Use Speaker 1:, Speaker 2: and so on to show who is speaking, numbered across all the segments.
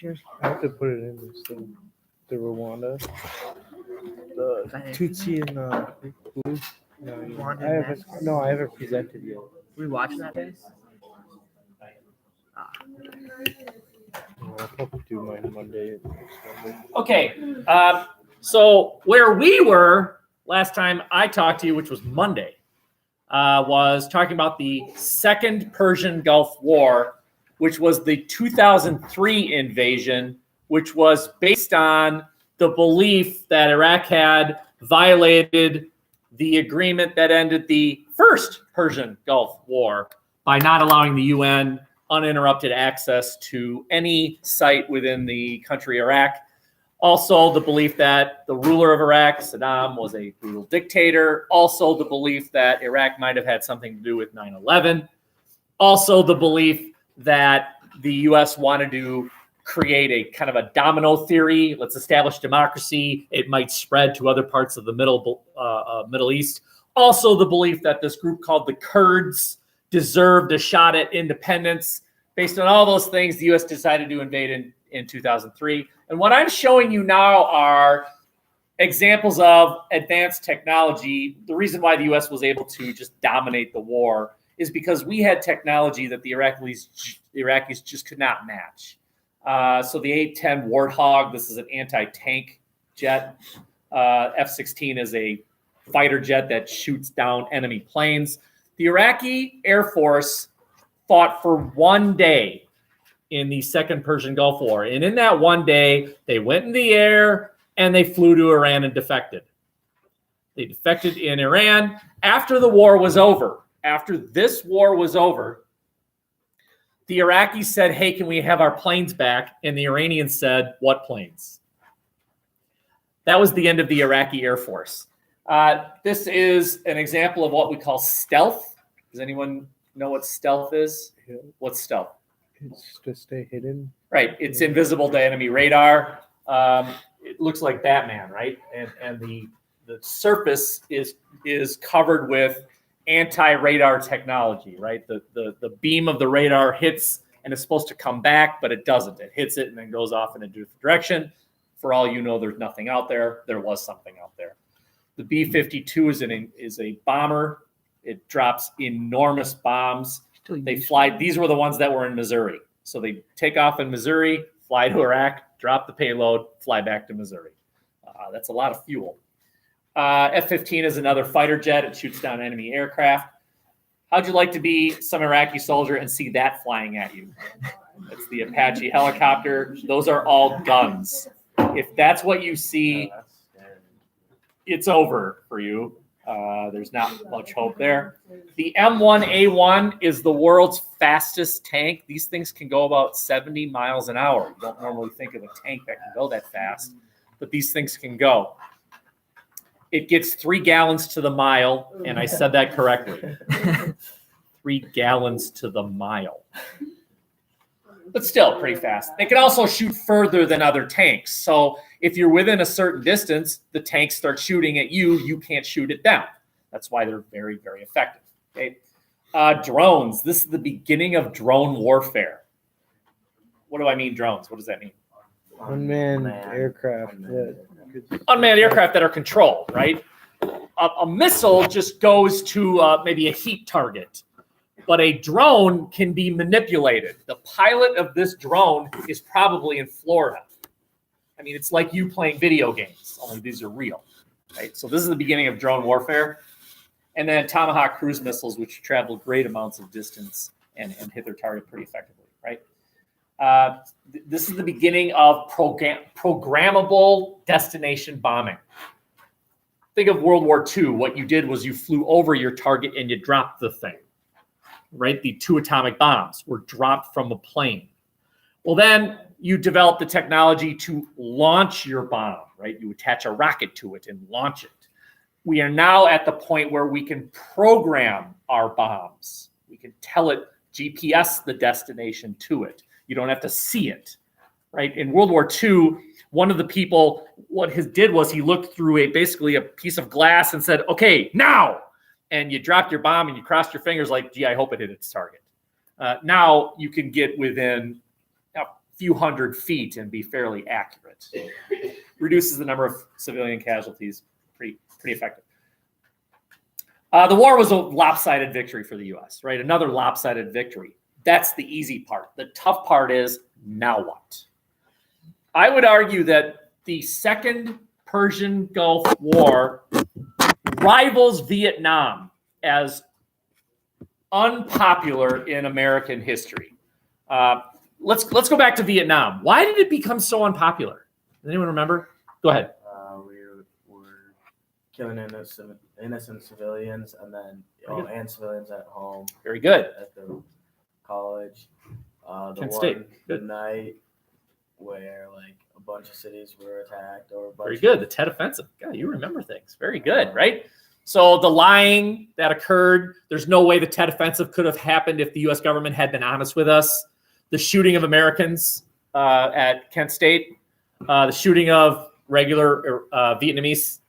Speaker 1: picture? I have to put it in this thing. The Rwanda. The Tutsi and Hutu. No, I haven't presented yet.
Speaker 2: We watching that day?
Speaker 1: I'll probably do mine Monday.
Speaker 3: Okay. So where we were last time I talked to you, which was Monday, was talking about the Second Persian Gulf War, which was the 2003 invasion, which was based on the belief that Iraq had violated the agreement that ended the First Persian Gulf War by not allowing the UN uninterrupted access to any site within the country Iraq. Also, the belief that the ruler of Iraq, Saddam, was a brutal dictator. Also, the belief that Iraq might have had something to do with 9/11. Also, the belief that the U.S. wanted to create a kind of a domino theory. Let's establish democracy. It might spread to other parts of the Middle East. Also, the belief that this group called the Kurds deserved a shot at independence. Based on all those things, the U.S. decided to invade in 2003. And what I'm showing you now are examples of advanced technology. The reason why the U.S. was able to just dominate the war is because we had technology that the Iraqis just could not match. So the A-10 Warthog, this is an anti-tank jet. F-16 is a fighter jet that shoots down enemy planes. The Iraqi Air Force fought for 1 day in the Second Persian Gulf War. And in that 1 day, they went in the air and they flew to Iran and defected. They defected in Iran. After the war was over, after this war was over, the Iraqis said, hey, can we have our planes back? And the Iranians said, what planes? That was the end of the Iraqi Air Force. This is an example of what we call stealth. Does anyone know what stealth is?
Speaker 1: Yeah.
Speaker 3: What's stealth?
Speaker 1: It's to stay hidden.
Speaker 3: Right. It's invisible to enemy radar. It looks like Batman, right? And the surface is covered with anti-radar technology, right? The beam of the radar hits and it's supposed to come back, but it doesn't. It hits it and then goes off in a different direction. For all you know, there's nothing out there. There was something out there. The B-52 is a bomber. It drops enormous bombs. They fly. These were the ones that were in Missouri. So they take off in Missouri, fly to Iraq, drop the payload, fly back to Missouri. That's a lot of fuel. F-15 is another fighter jet. It shoots down enemy aircraft. How'd you like to be some Iraqi soldier and see that flying at you? That's the Apache helicopter. Those are all guns. If that's what you see, it's over for you. There's not much hope there. The M1A1 is the world's fastest tank. These things can go about 70 miles an hour. You don't normally think of a tank that can go that fast, but these things can go. It gets 3 gallons to the mile, and I said that correctly. 3 gallons to the mile. But still pretty fast. They can also shoot further than other tanks. So if you're within a certain distance, the tanks start shooting at you. You can't shoot at them. That's why they're very, very effective. Okay. Drones. This is the beginning of drone warfare. What do I mean, drones? What does that mean?
Speaker 1: Unmanned aircraft.
Speaker 3: Unmanned aircraft that are controlled, right? A missile just goes to maybe a heat target. But a drone can be manipulated. The pilot of this drone is probably in Florida. I mean, it's like you playing video games, only these are real, right? So this is the beginning of drone warfare. And then Tomahawk cruise missiles, which travel great amounts of distance and hit their target pretty effectively, right? This is the beginning of programmable destination bombing. Think of World War II. What you did was you flew over your target and you dropped the thing. Right? The 2 atomic bombs were dropped from a plane. Well, then you develop the technology to launch your bomb, right? You attach a rocket to it and launch it. We are now at the point where we can program our bombs. We can tell it, GPS the destination to it. You don't have to see it, right? In World War II, one of the people, what he did was he looked through basically a piece of glass and said, okay, now. And you dropped your bomb and you crossed your fingers like, gee, I hope it hit its target. Now you can get within few hundred feet and be fairly accurate. Reduces the number of civilian casualties pretty effective. The war was a lopsided victory for the U.S., right? Another lopsided victory. That's the easy part. The tough part is, now what? I would argue that the Second Persian Gulf War rivals Vietnam as unpopular in American history. Let's go back to Vietnam. Why did it become so unpopular? Does anyone remember? Go ahead.
Speaker 2: We were killing innocent civilians, and then and civilians at home.
Speaker 3: Very good.
Speaker 2: At the college.
Speaker 3: Kent State.
Speaker 2: The night where like a bunch of cities were attacked, or
Speaker 3: very good. The Tet Offensive. God, you remember things. Very good, right? So the lying that occurred, there's no way the Tet Offensive could have happened if the U.S. government had been honest with us. The shooting of Americans at Kent State, the shooting of regular Vietnamese,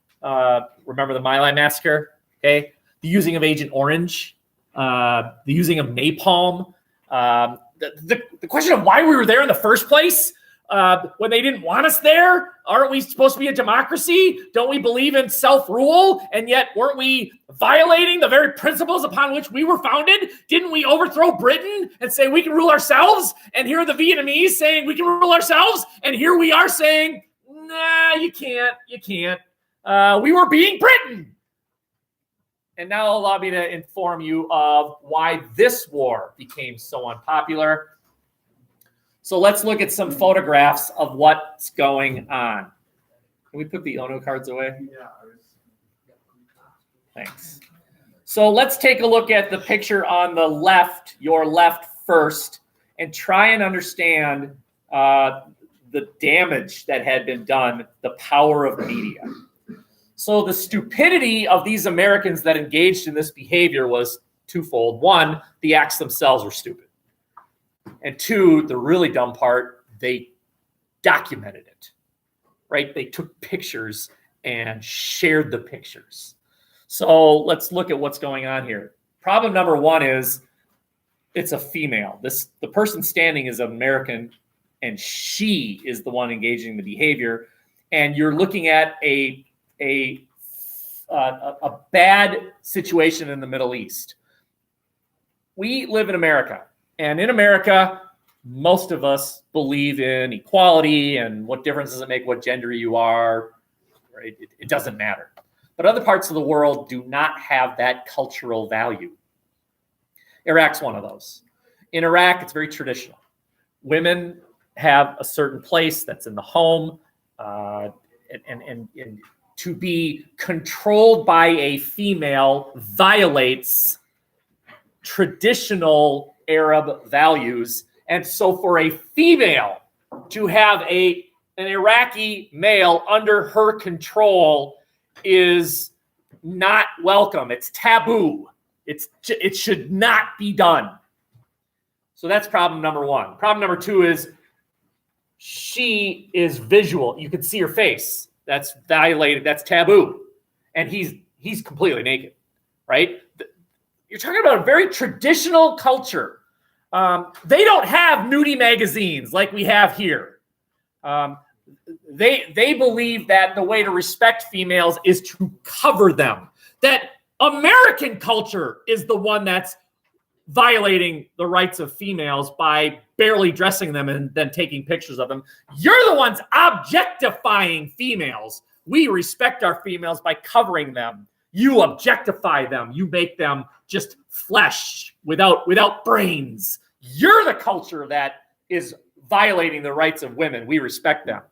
Speaker 3: remember the My Lai massacre, okay? The using of Agent Orange, the using of napalm, the question of why we were there in the first place, when they didn't want us there. Aren't we supposed to be a democracy? Don't we believe in self-rule? And yet, weren't we violating the very principles upon which we were founded? Didn't we overthrow Britain and say we can rule ourselves? And here are the Vietnamese saying we can rule ourselves. And here we are saying, nah, you can't. You can't. We were being Britain. And now allow me to inform you of why this war became so unpopular. So let's look at some photographs of what's going on. Can we put the Ono cards away? Yeah. Thanks. So let's take a look at the picture on the left, your left first, and try and understand the damage that had been done, the power of media. So the stupidity of these Americans that engaged in this behavior was twofold. One, the acts themselves were stupid. And two, the really dumb part, they documented it, right? They took pictures and shared the pictures. So let's look at what's going on here. Problem number one is it's a female. The person standing is American, and she is the one engaging in the behavior. And you're looking at a bad situation in the Middle East. We live in America. And in America, most of us believe in equality, and what difference does it make what gender you are? Right? It doesn't matter. But other parts of the world do not have that cultural value. Iraq's one of those. In Iraq, it's very traditional. Women have a certain place that's in the home, and to be controlled by a female violates traditional Arab values. And so for a female to have an Iraqi male under her control is not welcome. It's taboo. It should not be done. So that's problem number one. Problem number two is she is visual. You can see her face. That's violated. That's taboo. And he's completely naked, right? You're talking about a very traditional culture. They don't have nudie magazines like we have here. They believe that the way to respect females is to cover them. That American culture is the one that's violating the rights of females by barely dressing them and then taking pictures of them. You're the ones objectifying females. We respect our females by covering them. You objectify them. You make them just flesh without brains. You're the culture that is violating the rights of women. We respect them.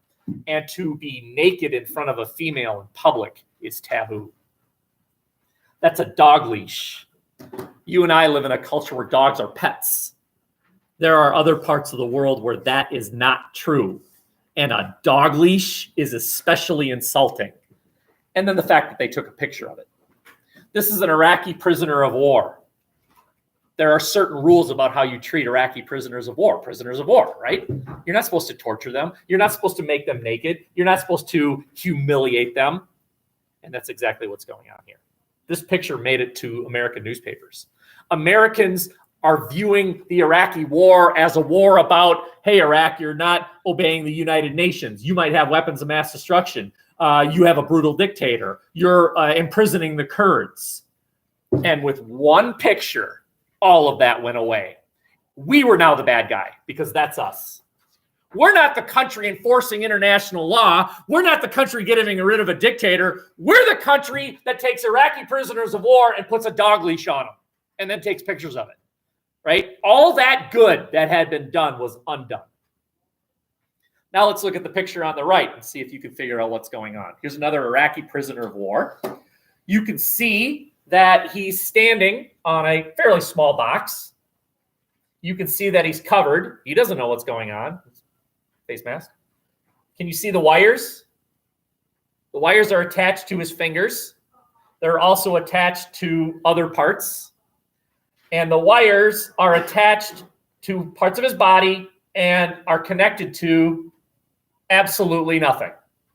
Speaker 3: And to be naked in front of a female in public is taboo. That's a dog leash. You and I live in a culture where dogs are pets. There are other parts of the world where that is not true. And a dog leash is especially insulting. And then the fact that they took a picture of it. This is an Iraqi prisoner of war. There are certain rules about how you treat Iraqi prisoners of war, right? You're not supposed to torture them. You're not supposed to make them naked. You're not supposed to humiliate them. And that's exactly what's going on here. This picture made it to American newspapers. Americans are viewing the Iraqi war as a war about, hey, Iraq, you're not obeying the United Nations. You might have weapons of mass destruction. You have a brutal dictator. You're imprisoning the Kurds. And with one picture, all of that went away. We were now the bad guy because that's us. We're not the country enforcing international law. We're not the country getting rid of a dictator. We're the country that takes Iraqi prisoners of war and puts a dog leash on them and then takes pictures of it, right? All that good that had been done was undone. Now let's look at the picture on the right and see if you can figure out what's going on. Here's another Iraqi prisoner of war. You can see that he's standing on a fairly small box. You can see that he's covered. He doesn't know what's going on. Face mask. Can you see the wires? The wires are attached to his fingers. They're also attached to other parts. And the wires are attached to parts of his body and are connected to absolutely nothing.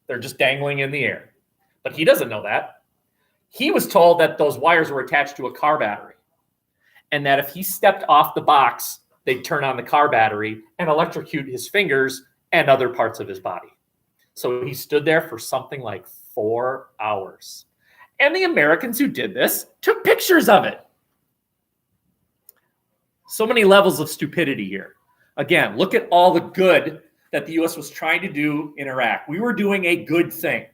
Speaker 3: They're just dangling in the air. But he doesn't know that. He was told that those wires were attached to a car battery and that if he stepped off the box, they'd turn on the car battery and electrocute his fingers and other parts of his body. So he stood there for something like 4 hours. And the Americans who did this took pictures of it. So many levels of stupidity here. Again, look at all the good that the U.S. was trying to do in Iraq. We were doing a good thing.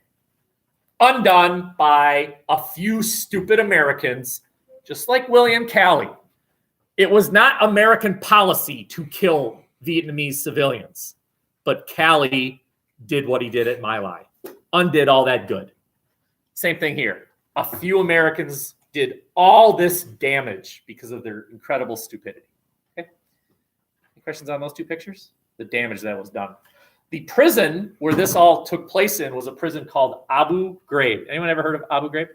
Speaker 3: Undone by a few stupid Americans, just like William Calley. It was not American policy to kill Vietnamese civilians. But Calley did what he did at My Lai, undid all that good. Same thing here. A few Americans did all this damage because of their incredible stupidity. Okay. Any questions on those two pictures? The damage that was done. The prison where this all took place in was a prison called Abu Ghraib. Anyone ever heard of Abu Ghraib?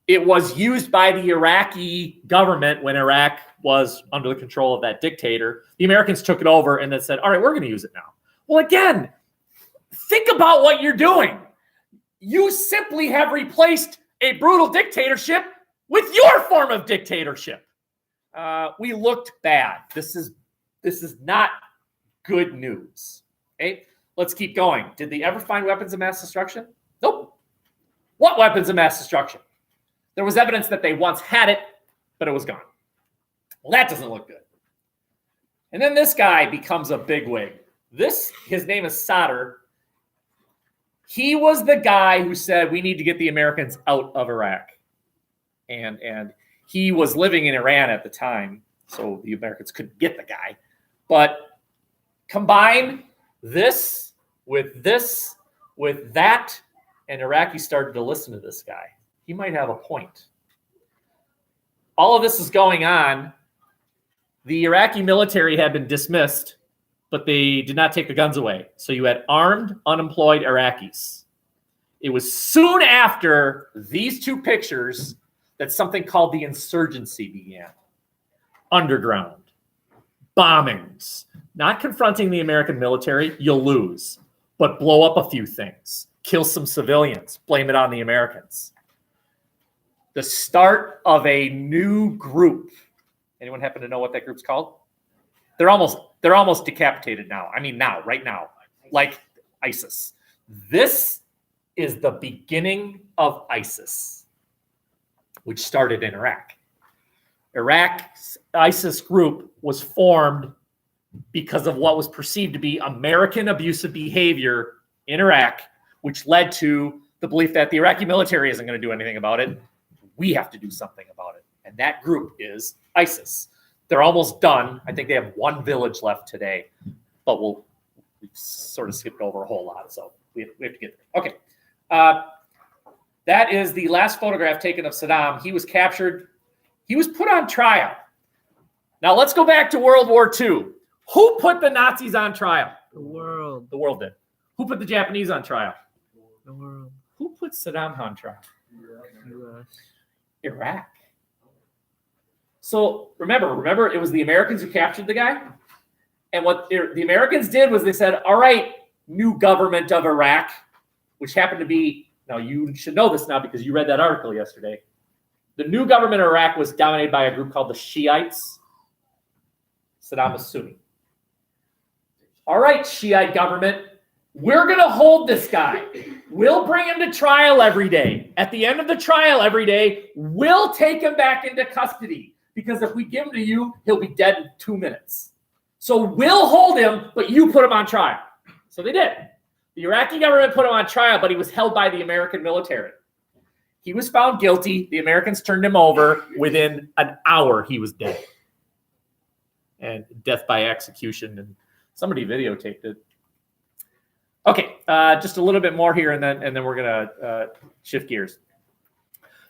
Speaker 3: It was used by the Iraqi government when Iraq was under the control of that dictator. The Americans took it over and then said, all right, we're going to use it now. Well, again, think about what you're doing. You simply have replaced a brutal dictatorship with your form of dictatorship. We looked bad. This is not good news. Okay, let's keep going. Did they ever find weapons of mass destruction? Nope. What weapons of mass destruction? There was evidence that they once had it, but it was gone. Well, that doesn't look good. And then this guy becomes a bigwig. His name is Sadr. He was the guy who said we need to get the Americans out of Iraq. And he was living in Iran at the time, so the Americans couldn't get the guy. But combine this, with that, and Iraqis started to listen to this guy. He might have a point. All of this is going on. The Iraqi military had been dismissed, but they did not take the guns away. So you had armed, unemployed Iraqis. It was soon after these two pictures that something called the insurgency began. Underground, bombings, not confronting the American military, you'll lose, but blow up a few things, kill some civilians, blame it on the Americans. The start of a new group. Anyone happen to know what that group's called? They're almost decapitated now. I mean now, right now, like ISIS. This is the beginning of ISIS, which started in Iraq. Iraq's ISIS group was formed because of what was perceived to be American abusive behavior in Iraq, which led to the belief that the Iraqi military isn't going to do anything about it. We have to do something about it. And that group is ISIS. They're almost done. I think they have one village left today, but we've sort of skipped over a whole lot, so we have to get there. Okay. That is the last photograph taken of Saddam. He was captured. He was put on trial. Now let's go back to World War II. Who put the Nazis on trial?
Speaker 1: The world.
Speaker 3: The world did. Who put the Japanese on trial?
Speaker 1: The world.
Speaker 3: Who put Saddam on trial?
Speaker 1: US.
Speaker 3: Iraq. So remember, it was the Americans who captured the guy. And what the Americans did was they said, all right, new government of Iraq, which happened to be, now you should know this now because you read that article yesterday. The new government of Iraq was dominated by a group called the Shiites. Saddam was Sunni. All right, Shiite government, we're going to hold this guy. We'll bring him to trial every day. At the end of the trial every day, we'll take him back into custody. Because if we give him to you, he'll be dead in 2 minutes. So we'll hold him, but you put him on trial. So they did. The Iraqi government put him on trial, but he was held by the American military. He was found guilty. The Americans turned him over. Within an hour, he was dead. And death by execution. And somebody videotaped it. Okay, just a little bit more here, and then we're going to shift gears.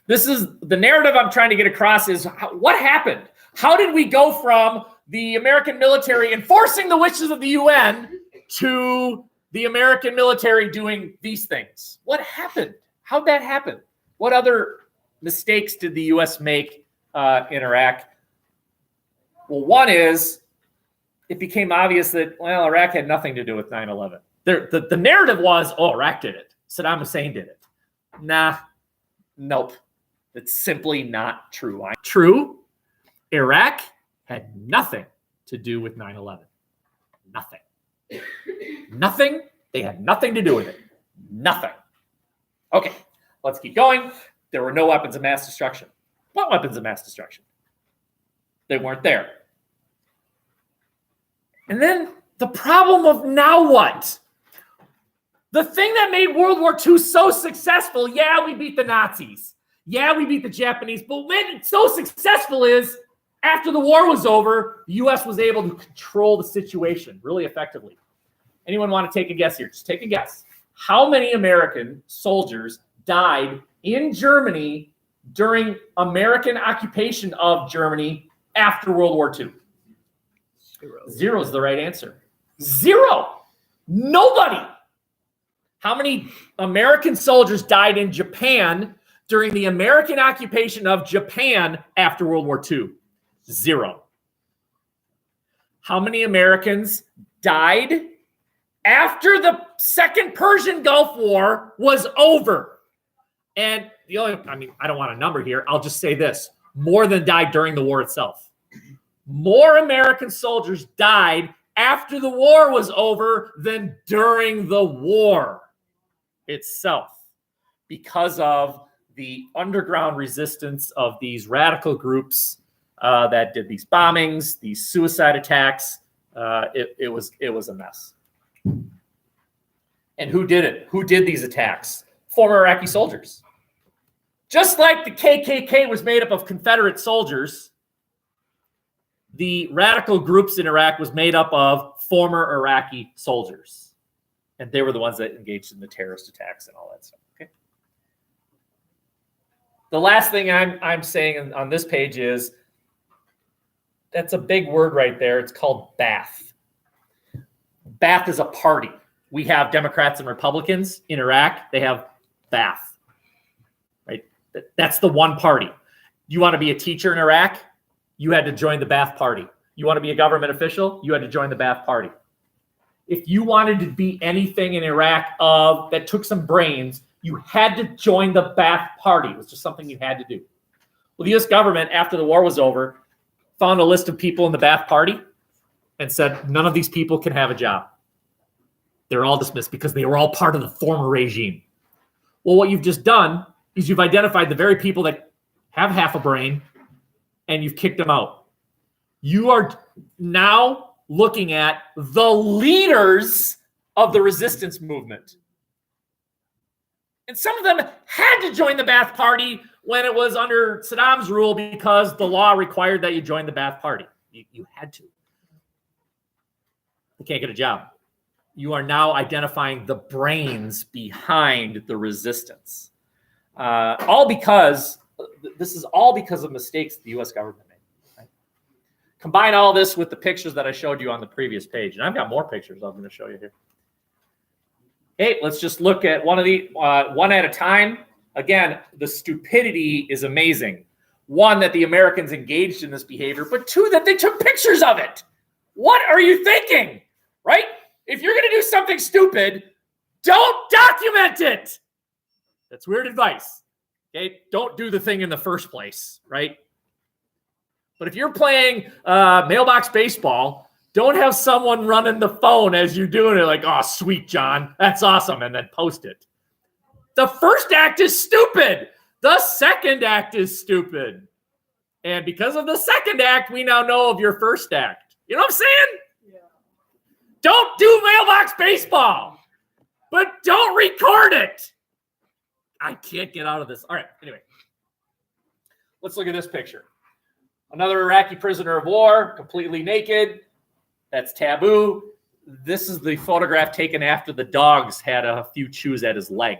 Speaker 3: This is the narrative I'm trying to get across is what happened? How did we go from the American military enforcing the wishes of the UN to the American military doing these things? What happened? How'd that happen? What other mistakes did the U.S. make in Iraq? Well, one is it became obvious that, well, Iraq had nothing to do with 9/11. The narrative was, oh, Iraq did it. Saddam Hussein did it. Nah, nope. It's simply not true. True, Iraq had nothing to do with 9/11. Nothing. Nothing. They had nothing to do with it. Nothing. Okay, let's keep going. There were no weapons of mass destruction. What weapons of mass destruction? They weren't there. And then the problem of now what? The thing that made World War II so successful, yeah, we beat the Nazis. Yeah, we beat the Japanese. But when it's so successful is after the war was over, the U.S. was able to control the situation really effectively. Anyone want to take a guess here? Just take a guess. How many American soldiers died in Germany during American occupation of Germany after World War II? Zero is the right answer. Zero. Nobody. How many American soldiers died in Japan during the American occupation of Japan after World War II? Zero. How many Americans died after the Second Persian Gulf War was over? And I don't want a number here. I'll just say this. More than died during the war itself. More American soldiers died after the war was over than during the war itself because of the underground resistance of these radical groups that did these bombings, these suicide attacks. It was a mess. And who did it? Who did these attacks? Former Iraqi soldiers. Just like the KKK was made up of Confederate soldiers, the radical groups in Iraq was made up of former Iraqi soldiers. And they were the ones that engaged in the terrorist attacks and all that stuff. Okay. The last thing I'm saying on this page is that's a big word right there. It's called Ba'ath. Ba'ath is a party. We have Democrats and Republicans in Iraq. They have Ba'ath. Right? That's the one party. You want to be a teacher in Iraq? You had to join the Ba'ath party. You want to be a government official? You had to join the Ba'ath party. If you wanted to be anything in Iraq that took some brains, you had to join the Ba'ath party. It was just something you had to do. Well, the U.S. government, after the war was over, found a list of people in the Ba'ath party and said, none of these people can have a job. They're all dismissed because they were all part of the former regime. Well, what you've just done is you've identified the very people that have half a brain and you've kicked them out. You are now looking at the leaders of the resistance movement. And some of them had to join the Ba'ath party when it was under Saddam's rule because the law required that you join the Ba'ath party. You had to. You can't get a job. You are now identifying the brains behind the resistance. All because of mistakes the U.S. government made. Right? Combine all this with the pictures that I showed you on the previous page. And I've got more pictures I'm going to show you here. Hey, let's just look at one at a time. Again, the stupidity is amazing. One, that the Americans engaged in this behavior, but two, that they took pictures of it. What are you thinking? Right? If you're going to do something stupid, don't document it. That's weird advice. Okay? Don't do the thing in the first place, right? But if you're playing mailbox baseball, don't have someone running the phone as you're doing it like, oh, sweet, John, that's awesome, and then post it. The first act is stupid. The second act is stupid. And because of the second act, we now know of your first act. You know what I'm saying? Yeah. Don't do mailbox baseball, but don't record it. I can't get out of this. All right, anyway. Let's look at this picture. Another Iraqi prisoner of war, completely naked. That's taboo. This is the photograph taken after the dogs had a few chews at his leg.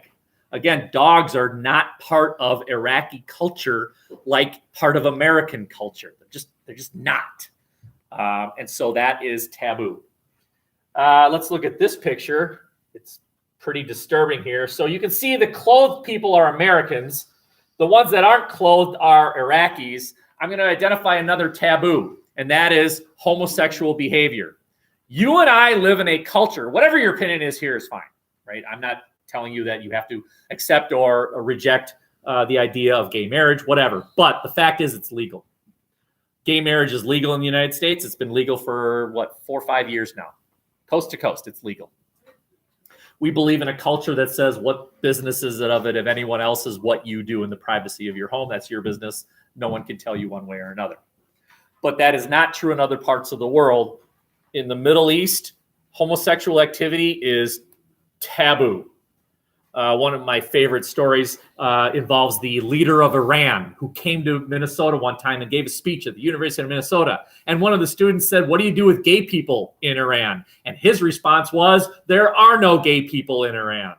Speaker 3: Again, dogs are not part of Iraqi culture like part of American culture. They're just not. And so that is taboo. Let's look at this picture. It's pretty disturbing here. So you can see the clothed people are Americans. The ones that aren't clothed are Iraqis. I'm going to identify another taboo, and that is homosexual behavior. You and I live in a culture, whatever your opinion is here is fine, right? I'm not telling you that you have to accept or reject the idea of gay marriage, whatever. But the fact is it's legal. Gay marriage is legal in the United States. It's been legal for, 4 or 5 years now. Coast to coast, it's legal. We believe in a culture that says what business is it of it if anyone else is what you do in the privacy of your home. That's your business. No one can tell you one way or another. But that is not true in other parts of the world. In the Middle East, homosexual activity is taboo. One of my favorite stories involves the leader of Iran who came to Minnesota one time and gave a speech at the University of Minnesota. And one of the students said, what do you do with gay people in Iran? And his response was, there are no gay people in Iran.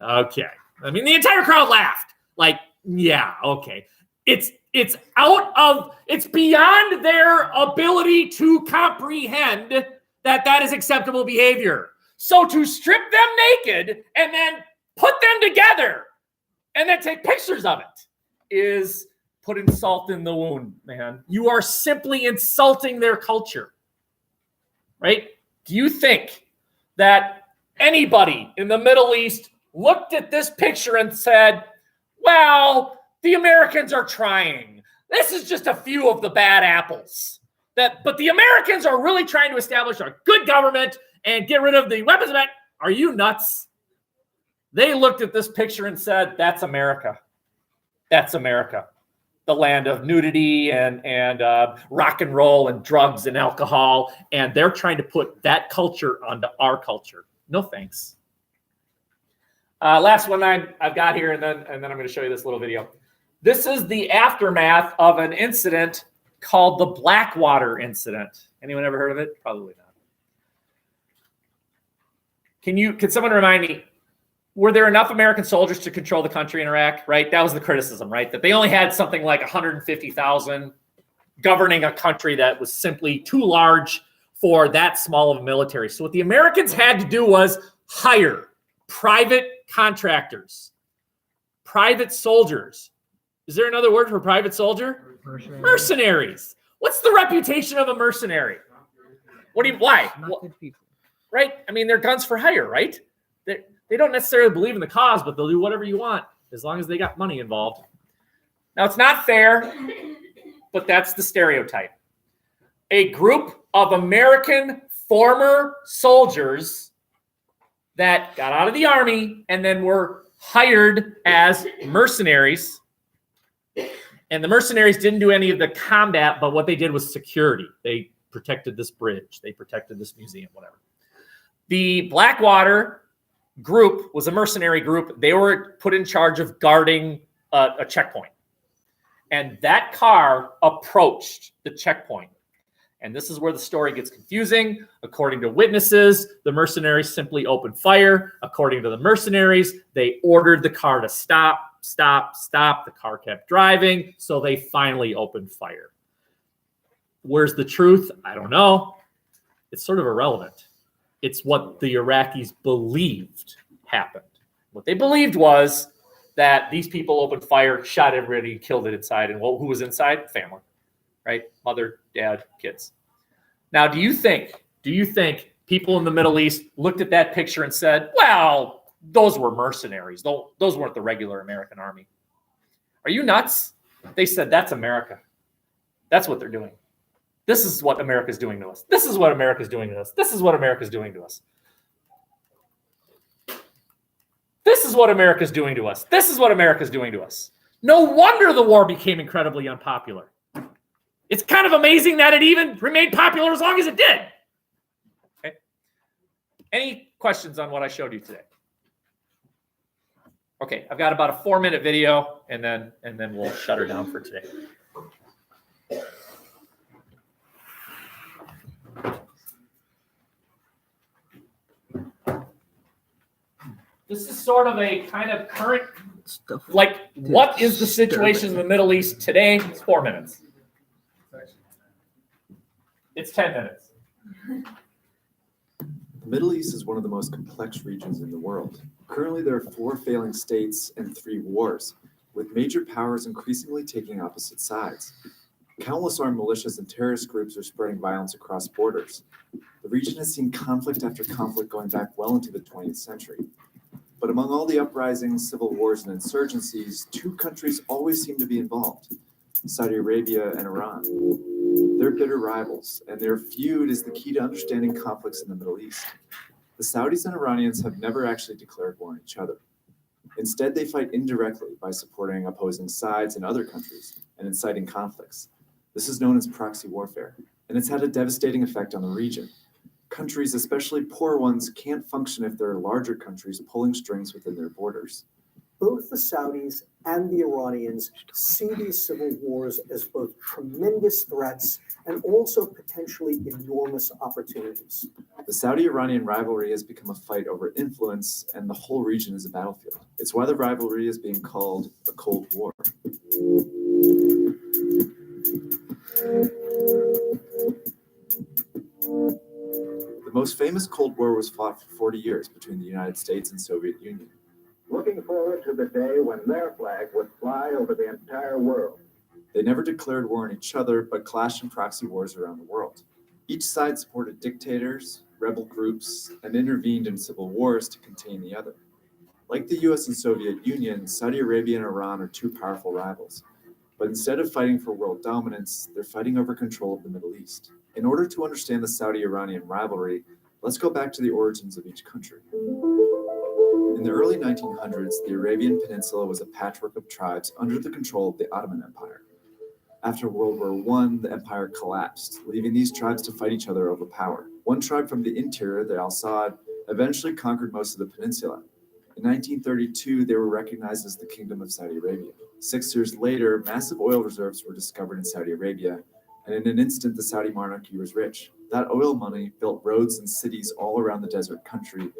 Speaker 3: Okay. I mean, the entire crowd laughed. Like, yeah, okay. It's beyond their ability to comprehend that is acceptable behavior. So to strip them naked and then put them together and then take pictures of it is putting salt in the wound, man. You are simply insulting their culture, right? Do you think that anybody in the Middle East looked at this picture and said, well, the Americans are trying. This is just a few of the bad apples. But the Americans are really trying to establish a good government and get rid of the weapons of mass. Are you nuts? They looked at this picture and said, that's America. That's America. The land of nudity and rock and roll and drugs and alcohol. And they're trying to put that culture onto our culture. No thanks. Last one I've got here, and then I'm going to show you this little video. This is the aftermath of an incident called the Blackwater incident. Anyone ever heard of it? Probably not. Can someone remind me, were there enough American soldiers to control the country in Iraq, right? That was the criticism, right? That they only had something like 150,000 governing a country that was simply too large for that small of a military. So what the Americans had to do was hire private contractors, private soldiers. Is there another word for private soldier? Mercenaries. What's the reputation of a mercenary? Why?
Speaker 1: Not good people.
Speaker 3: Right? I mean, they're guns for hire, right? They don't necessarily believe in the cause, but they'll do whatever you want as long as they got money involved. Now, it's not fair, but that's the stereotype. A group of American former soldiers that got out of the army and then were hired as mercenaries. And the mercenaries didn't do any of the combat, but what they did was security. They protected this bridge. They protected this museum, whatever. The Blackwater group was a mercenary group. They were put in charge of guarding a checkpoint. And that car approached the checkpoint. And this is where the story gets confusing. According to witnesses, the mercenaries simply opened fire. According to the mercenaries, they ordered the car to stop. The car kept driving, so they finally opened fire. Where's the truth? I don't know. It's sort of irrelevant. It's what the Iraqis believed happened. What they believed was that these people opened fire, shot everybody, killed it inside. And who was inside? Family, right? Mother, dad, kids. Now, do you think people in the Middle East looked at that picture and said, well, those were mercenaries. Those weren't the regular American army. Are you nuts? They said, that's America. That's what they're doing. This is what America's doing to us. This is what America's doing to us. This is what America's doing to us. This is what America's doing to us. This is what America's doing to us. No wonder the war became incredibly unpopular. It's kind of amazing that it even remained popular as long as it did. Okay. Any questions on what I showed you today? Okay, I've got about a 4-minute video, and then we'll shut her down for today. This is sort of a kind of current, like, what is the situation in the Middle East today? It's 4 minutes. It's 10 minutes.
Speaker 4: The Middle East is one of the most complex regions in the world. Currently, there are 4 failing states and 3 wars, with major powers increasingly taking opposite sides. Countless armed militias and terrorist groups are spreading violence across borders. The region has seen conflict after conflict going back well into the 20th century. But among all the uprisings, civil wars, and insurgencies, 2 countries always seem to be involved: Saudi Arabia and Iran. They're bitter rivals, and their feud is the key to understanding conflicts in the Middle East. The Saudis and Iranians have never actually declared war on each other. Instead, they fight indirectly by supporting opposing sides in other countries and inciting conflicts. This is known as proxy warfare, and it's had a devastating effect on the region. Countries, especially poor ones, can't function if there are larger countries pulling strings within their borders.
Speaker 5: Both the Saudis and the Iranians see these civil wars as both tremendous threats and also potentially enormous opportunities.
Speaker 4: The Saudi-Iranian rivalry has become a fight over influence, and the whole region is a battlefield. It's why the rivalry is being called a Cold War. The most famous Cold War was fought for 40 years between the United States and Soviet Union.
Speaker 6: Looking forward to the day when their flag would fly over the entire world.
Speaker 4: They never declared war on each other, but clashed in proxy wars around the world. Each side supported dictators, rebel groups, and intervened in civil wars to contain the other. Like the US and Soviet Union, Saudi Arabia and Iran are 2 powerful rivals. But instead of fighting for world dominance, they're fighting over control of the Middle East. In order to understand the Saudi-Iranian rivalry, let's go back to the origins of each country. In the early 1900s, the Arabian Peninsula was a patchwork of tribes under the control of the Ottoman Empire. After World War I, the empire collapsed, leaving these tribes to fight each other over power. One tribe from the interior, the Al Saud, eventually conquered most of the peninsula. In 1932, they were recognized as the Kingdom of Saudi Arabia. 6 years later, massive oil reserves were discovered in Saudi Arabia, and in an instant, the Saudi monarchy was rich. That oil money built roads and cities all around the desert country,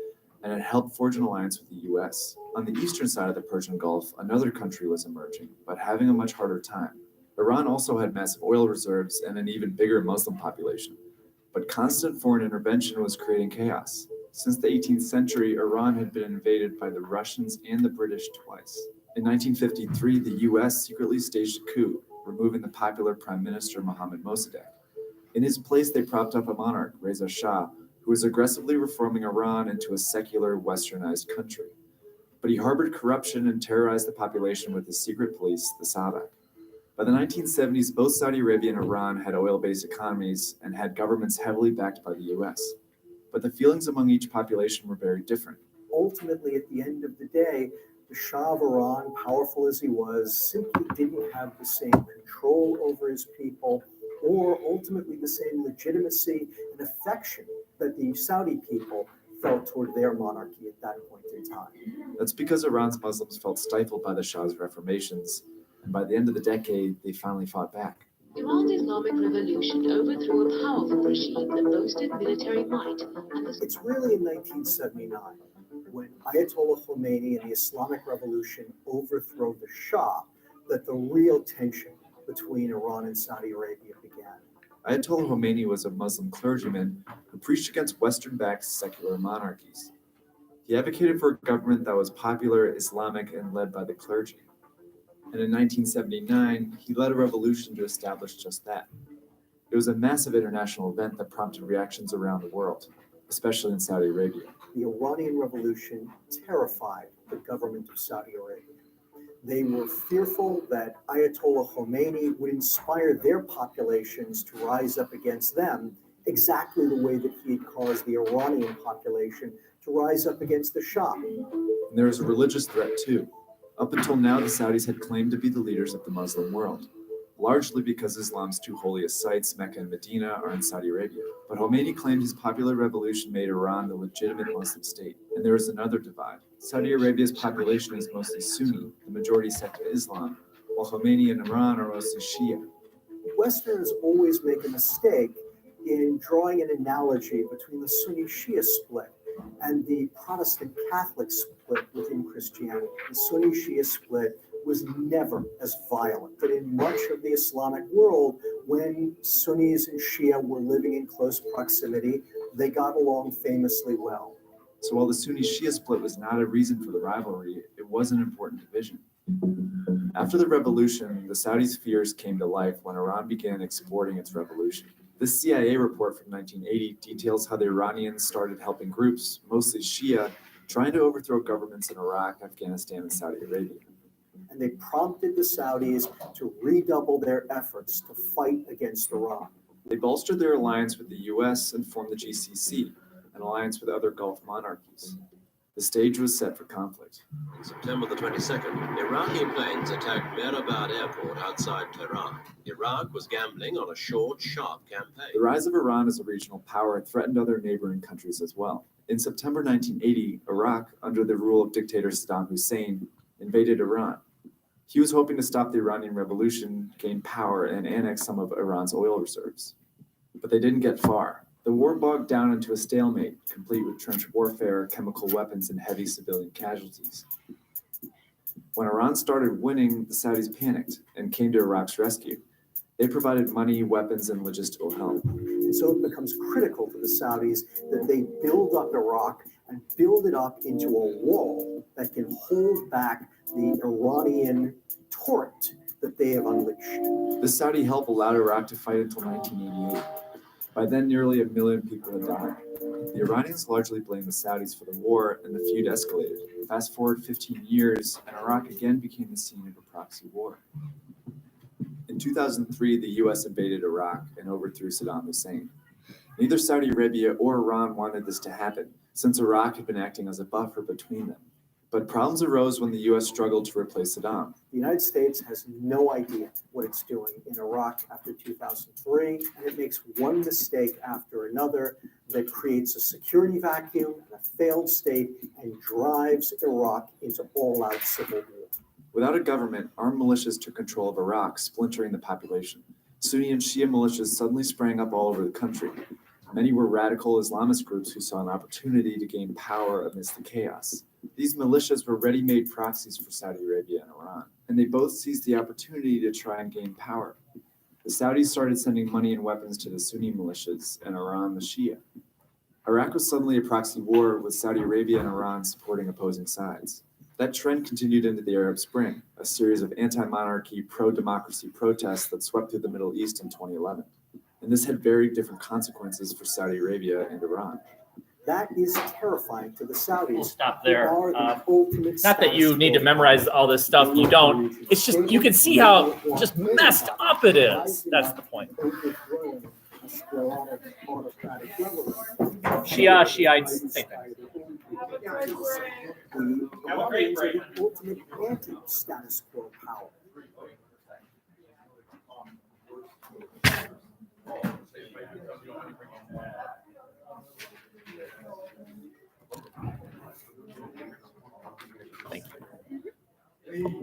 Speaker 4: and it helped forge an alliance with the US. On the eastern side of the Persian Gulf, another country was emerging, but having a much harder time. Iran also had massive oil reserves and an even bigger Muslim population, but constant foreign intervention was creating chaos. Since the 18th century, Iran had been invaded by the Russians and the British twice. In 1953, the US secretly staged a coup, removing the popular Prime Minister Mohammad Mossadegh. In his place, they propped up a monarch, Reza Shah, who was aggressively reforming Iran into a secular, westernized country. But he harbored corruption and terrorized the population with his secret police, the Savak. By the 1970s, both Saudi Arabia and Iran had oil-based economies and had governments heavily backed by the US. But the feelings among each population were very different.
Speaker 5: Ultimately, at the end of the day, the Shah of Iran, powerful as he was, simply didn't have the same control over his people or ultimately the same legitimacy and affection that the Saudi people felt toward their monarchy at that point in time.
Speaker 4: That's because Iran's Muslims felt stifled by the Shah's reformations, and by the end of the decade, they finally fought back.
Speaker 7: Iran's Islamic Revolution overthrew a powerful regime that boasted military might.
Speaker 5: It's really in 1979 when Ayatollah Khomeini and the Islamic Revolution overthrow the Shah that the real tension between Iran and Saudi Arabia began.
Speaker 4: Ayatollah Khomeini was a Muslim clergyman who preached against Western-backed secular monarchies. He advocated for a government that was popular, Islamic, and led by the clergy. And in 1979, he led a revolution to establish just that. It was a massive international event that prompted reactions around the world, especially in Saudi Arabia.
Speaker 5: The Iranian Revolution terrified the government of Saudi Arabia. They were fearful that Ayatollah Khomeini would inspire their populations to rise up against them, exactly the way that he had caused the Iranian population to rise up against the Shah.
Speaker 4: And there was a religious threat too. Up until now, the Saudis had claimed to be the leaders of the Muslim world, largely because Islam's two holiest sites, Mecca and Medina, are in Saudi Arabia. But Khomeini claimed his popular revolution made Iran the legitimate Muslim state. And there is another divide. Saudi Arabia's population is mostly Sunni, the majority sect of Islam, while Khomeini and Iran are mostly Shia.
Speaker 5: Westerners always make a mistake in drawing an analogy between the Sunni-Shia split and the Protestant Catholic split within Christianity. The Sunni-Shia split was never as violent. But in much of the Islamic world, when Sunnis and Shia were living in close proximity, they got along famously well.
Speaker 4: So while the Sunni-Shia split was not a reason for the rivalry, it was an important division. After the revolution, the Saudis' fears came to life when Iran began exporting its revolution. This CIA report from 1980 details how the Iranians started helping groups, mostly Shia, trying to overthrow governments in Iraq, Afghanistan, and Saudi Arabia.
Speaker 5: And they prompted the Saudis to redouble their efforts to fight against Iran.
Speaker 4: They bolstered their alliance with the US and formed the GCC, an alliance with other Gulf monarchies. The stage was set for conflict.
Speaker 8: On September the 22nd, Iraqi planes attacked Mehrabad airport outside Tehran. Iraq was gambling on a short, sharp campaign.
Speaker 4: The rise of Iran as a regional power threatened other neighboring countries as well. In September 1980, Iraq, under the rule of dictator Saddam Hussein, invaded Iran. He was hoping to stop the Iranian Revolution, gain power, and annex some of Iran's oil reserves. But they didn't get far. The war bogged down into a stalemate, complete with trench warfare, chemical weapons, and heavy civilian casualties. When Iran started winning, the Saudis panicked and came to Iraq's rescue. They provided money, weapons, and logistical help.
Speaker 5: And so it becomes critical to the Saudis that they build up Iraq and build it up into a wall that can hold back the Iranian torrent that they have unleashed.
Speaker 4: The Saudi help allowed Iraq to fight until 1988. By then, nearly 1 million people had died. The Iranians largely blamed the Saudis for the war, and the feud escalated. Fast forward 15 years, and Iraq again became the scene of a proxy war. In 2003, the US invaded Iraq and overthrew Saddam Hussein. Neither Saudi Arabia or Iran wanted this to happen, since Iraq had been acting as a buffer between them. But problems arose when the US struggled to replace Saddam.
Speaker 5: The United States has no idea what it's doing in Iraq after 2003, and it makes one mistake after another that creates a security vacuum and a failed state and drives Iraq into all-out civil war.
Speaker 4: Without a government, armed militias took control of Iraq, splintering the population. Sunni and Shia militias suddenly sprang up all over the country. Many were radical Islamist groups who saw an opportunity to gain power amidst the chaos. These militias were ready-made proxies for Saudi Arabia and Iran, and they both seized the opportunity to try and gain power. The Saudis started sending money and weapons to the Sunni militias and Iran the Shia. Iraq was suddenly a proxy war with Saudi Arabia and Iran supporting opposing sides. That trend continued into the Arab Spring, a series of anti-monarchy, pro-democracy protests that swept through the Middle East in 2011. And this had very different consequences for Saudi Arabia and Iran.
Speaker 5: That is terrifying to the Saudis.
Speaker 3: We'll stop there.
Speaker 5: who are the ultimate
Speaker 3: Not that you
Speaker 5: status
Speaker 3: need to
Speaker 5: quo
Speaker 3: memorize
Speaker 5: power.
Speaker 3: all this stuff. You don't. It's just, you can see how just messed up it is. That's the point. Shia, Shiites, same thing.
Speaker 5: Have a great break. The ultimate anti-status quo power.
Speaker 3: Thank you.